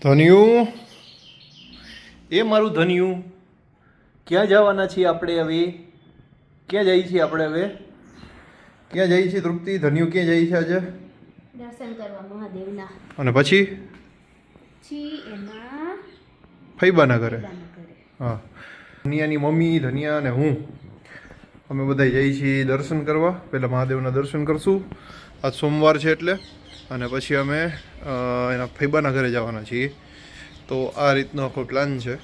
ધન્યું, એ મારું ધન્યું, ક્યાં જવાના છીએ આપણે હવે? ક્યાં જઈએ છીએ આપણે હવે? ક્યાં જઈએ છીએ તૃપ્તિ? ધન્યુ ક્યાં જાય છે આજે? દર્શન કરવા મહાદેવના. અને પછી એમાં ફૈબાના ઘરે. હા, ધનિયાની મમ્મી, ધનિયા અને હું અમે બધા જઈએ છીએ દર્શન કરવા. પહેલાં મહાદેવના દર્શન કરશું, આજ સોમવાર છે એટલે. અને પછી અમે એના ફૈબાના ઘરે જવાના છીએ. તો આ રીતનો આખો પ્લાન છે.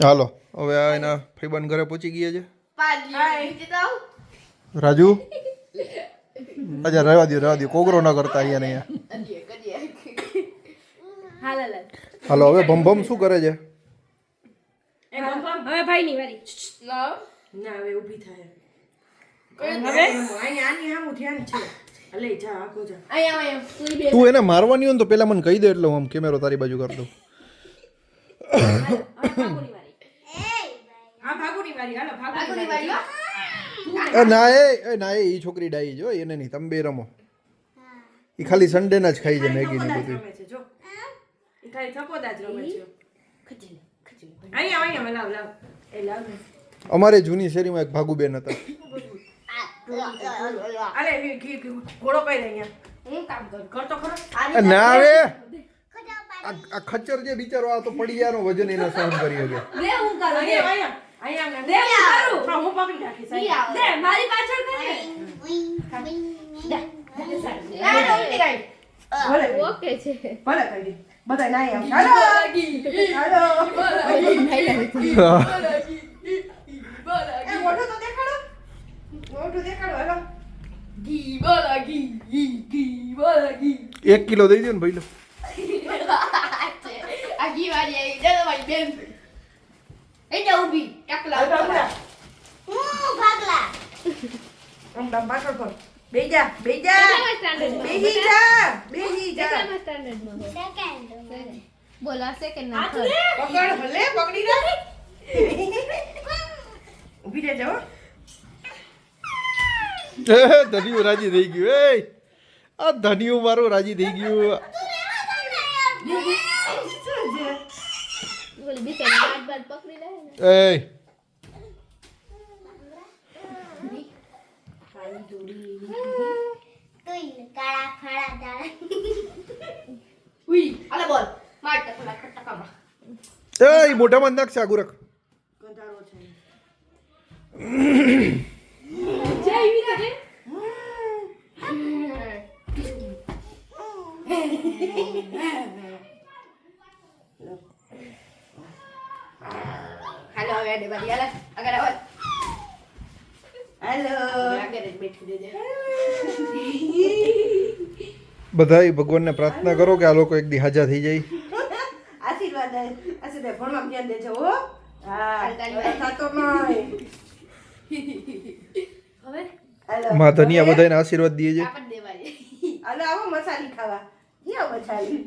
હાલો, હવે આ એના ફૈબાના ઘરે પહોંચી ગયા છે. રાજુ, અચ્છા રહેવા દો, કોગરો ના કરતા અહીંયા હાલો, હવે ભમ શું કરે છે? હવે ભાઈની વારી. ના હવે ઊભી થાય. હવે આની હામું ધ્યાન છે. અલે જા આખો જા. અહીંયા તું એને મારવાની હોય ને તો પેલા મને કહી દે એટલે હું કેમેરો તારી બાજુ કરી દઉં. હા ભાગુની વારી. હાલો ભાગુની વારી. ના એ છોકરી ડાઈ જો એને નહીં, તમે બે રમો. એ ખાલી સન્ડે ના જ ખાઈ છે મેગી ને બધું. જો એ ખાલી થપોદા જ રમે છે. અહીંયા લાવ એ લાવ ને. અમારે જૂની શેરીમાં એક ભાગુબેન હતા. અરે ઘોડો કઈ અહીંયા હું કામ કર તો ખરો. ના હવે આ ખચ્ચર જે બિચારો આ તો પડિયાનો વજન એને સહન કરી શકે. લે હું કરું. અહીંયા લે હું કરું. હા હું પકડી રાખીશ. લે મારી પાછળ કરે. ઓકે છે. ભલે કરી દે. બધા ના આવ. હાલો એ મોઢું તો દેખાડો. મોઢું દેખાડો. હાલો ઘી બોલા ઘી 1 કિલો દઈ દો ને ભાઈ લો. આ ઘી વાળી આવી જતો ભાઈ બેન. એ જા ઊભી એકલા ભાગલા આમ દમ પાછળ પર બેહી જા બેહી જા બોલા સેકન્ડ ના પકડ ભલે પકડી રાખ. ઊભી રહેજો. ધન્યુ રાજી થઈ ગયું. એ આ ધન્યુ મારું રાજી થઈ ગયું. બોલ બિચારી બાદ પકડી લે ને. એ ઉઈ આલે બોલ માર ટકલા ટકામાં. એ મોઢામાં નાખ આગુ રખ. કંટાળો છે. જય વિચારે હાલો હવે આડે બારી હાલે આગળ આવ. હેલો આગળ જ બેઠી દેજે. બધાય ભગવાનને પ્રાર્થના કરો કે આ લોકો એક દી હાજા થઈ જાય. આશીર્વાદ ભણવા ધ્યાન દેજો હો. હા થતો નહીં. હવે હેલો માં ધનિયા બધાને આશીર્વાદ દે છે. આપણ દેવાય. હાલો આવો મસાલી ખાવા. યો મસાલી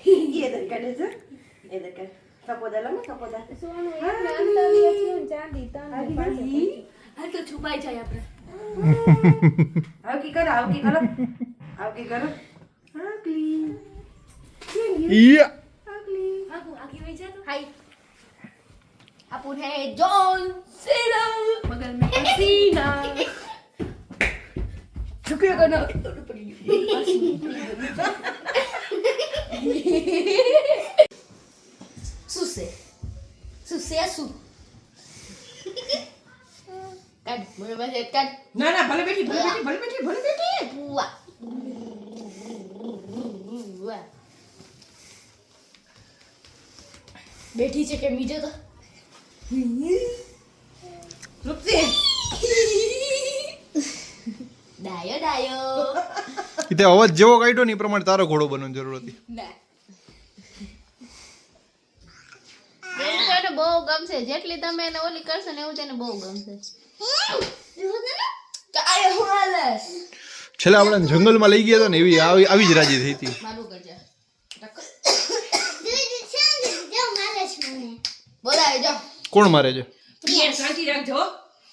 ये इधर कर दे इधर कर थपोदा लो थपोदा સોનું એક ને અંતરિય છે ચાંદી તાન હાલ તો છુપાઈ જાય આપણે. आओ की करो आओ की करो हाँ क्लीन ઈયા આગુ આगे वही जा तो हाय अपन है जॉन सीना बगल में हसीना झुकेगा ना सुसे सु kan boleh baca kan ना ना भले बैठी buah બેઠી છે કે મીજો તો रुपसी ડાયો તે અવાજ જેવો કાઢ્યો ને એ પ્રમાણે તારો ઘોડો બનવાની જરૂર હતી. ના બેન બહુ ગમશે જેટલી તમે એને ઓલી કરશો ને એવું તેને બહુ ગમશે. છેલ્લે આપણે જંગલમાં લઈ ગયા હતા ને એવી આવી જ રાજી થઈ હતી. મારું કરજા બોલાય જાઓ કોણ મારે છે? પ્રિયા શાંતિ રાખજો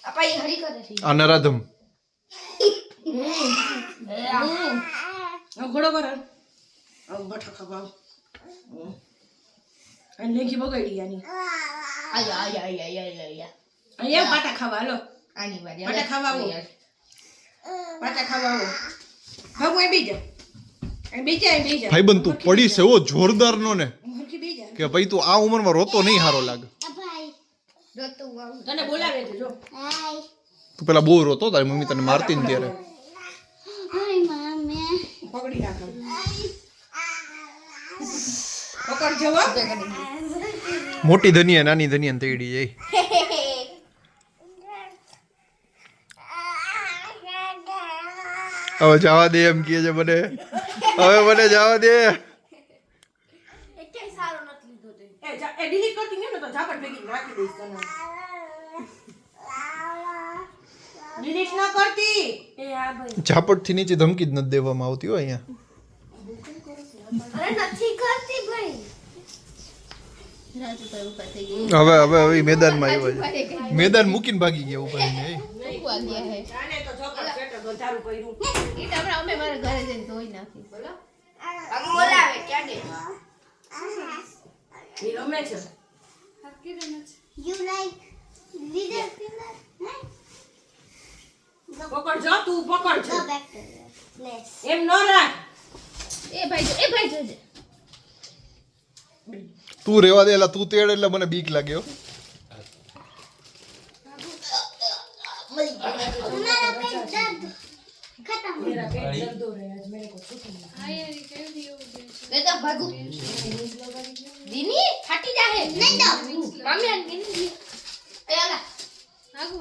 આપા એ હરી કરે છે આ નરાધમ ઘોડો કરે બઠા ખવાવ અને લેખી બગાડી આની અહીંયા પાટા ખાવા હાલો આની વારી પાટા ખાવા આવો પાટા ખાવા આવો ભાગો એ બીજા ભાઈબંધ તું પડી છે એવો જોરદાર નો ને હરખી બીજા કે ભાઈ તું આ ઉંમરમાં રોતો નહીં હારો લાગે તને બોલાવે છે જો તું પેલા બહુ રોતો તારી મમ્મી તને મારતી ને ત્યારે પકડી રાખો પકડ જવો મોટી ધનિયા નાની ધનિયા ને તેડી જાય હવે જવા દે એમ કહે છે મને હવે મને જવા દે એટલે સારો નથી લીધો તે એ ડિલીટ કરતી ને તો ઝાપટ ભેગી નાખી દઈશ તને ડિલીટ ન કરતી એ આ ભાઈ ઝાપટ થી નીચે ધમકી જ નથી દેવામાં આવતી હોય અહીંયા અરે નથી કરતી ભાઈ રાજુ ભાઈ ઉપર થઈ ગઈ હવે મેદાનમાં આવ્યા છે મેદાન મૂકીને ભાગી ગયા ઉપર એને ઉવા ગયા હે આને તો છોકરા સેટ ગધારું કર્યું ઈ તો હમણાં અમે મારા ઘરે જઈને ધોઈ નાખી બોલો આમ બોલાવે ક્યાં એ રમે છે You like little finger? પકડ જો તું પકડ Go છે back to the place. એમ ન રાખ એ ભાઈ જોજે તું રેવા દે તું તેડ એટલે મને બીક લાગ્યો हमारा पेट दर्द खत्म हो मेरा पेट दर्द हो रहा है आज मेरे को छूटने લે તો ભાગુ દીની ફાટી જાહે નહીં તો મમ્મી આન દીની એ આલા ભાગુ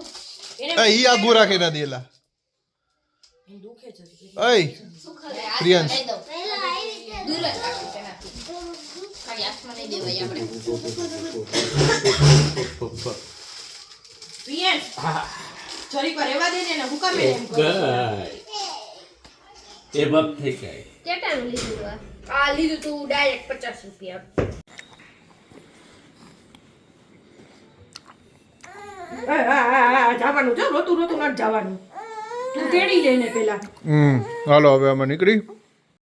ઈ આગું રાખે ના દેલા એ દુખે છે પ્રિયાંશ पहला आई રીતે દૂર જ રાખી તેનાથી ખાલી આસમાં નહીં દેવાય આપણે પિયસ ચોરી પર રહેવા દે ને હું કામે એમ કરું એ બાપ થઈ જાય કેટલાનું લીધું આ લીધું તું ડાયરેક્ટ 50 રૂપિયા જવાનું જો રોતું રોતું નથી જવાનું તું તેડી લઈને પેલા હાલો હવે આમાં નીકળી